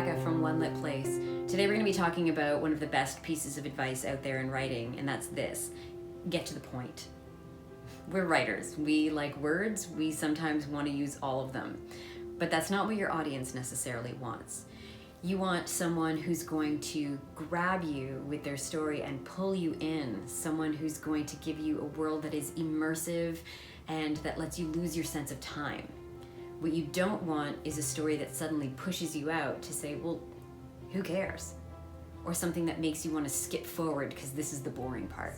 Rebecca from One Lit Place. Today we're going to be talking about one of the best pieces of advice out there in writing, and that's this: get to the point. We're writers. We like words. We sometimes want to use all of them, but that's not what your audience necessarily wants. You want someone who's going to grab you with their story and pull you in, someone who's going to give you a world that is immersive and that lets you lose your sense of time. What you don't want is a story that suddenly pushes you out to say, well, who cares? Or something that makes you want to skip forward because this is the boring part.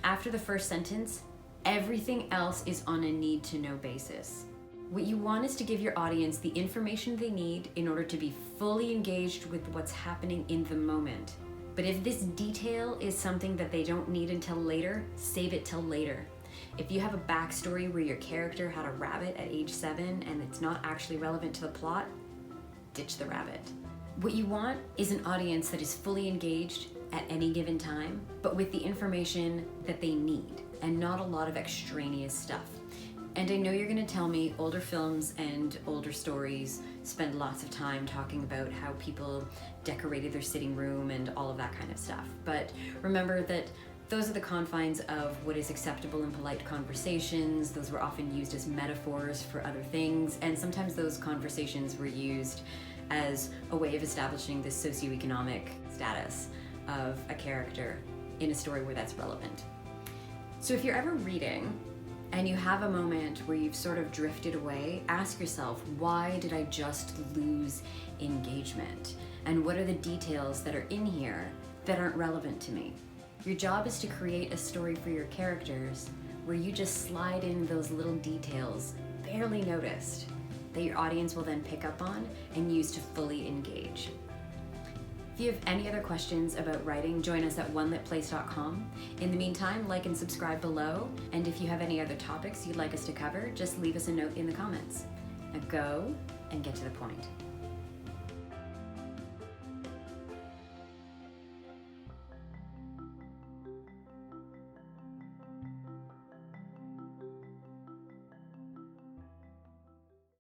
After the first sentence, everything else is on a need-to-know basis. What you want is to give your audience the information they need in order to be fully engaged with what's happening in the moment. But if this detail is something that they don't need until later, save it till later. If you have a backstory where your character had a rabbit at age 7 and it's not actually relevant to the plot, ditch the rabbit. What you want is an audience that is fully engaged at any given time, but with the information that they need and not a lot of extraneous stuff. And I know you're gonna tell me older films and older stories spend lots of time talking about how people decorated their sitting room and all of that kind of stuff. But remember that those are the confines of what is acceptable in polite conversations. Those were often used as metaphors for other things, and sometimes those conversations were used as a way of establishing the socioeconomic status of a character in a story where that's relevant. So if you're ever reading and you have a moment where you've sort of drifted away, ask yourself, why did I just lose engagement? And what are the details that are in here that aren't relevant to me? Your job is to create a story for your characters where you just slide in those little details, barely noticed, that your audience will then pick up on and use to fully engage. If you have any other questions about writing, join us at onelitplace.com. In the meantime, like and subscribe below. And if you have any other topics you'd like us to cover, just leave us a note in the comments. Now go and get to the point.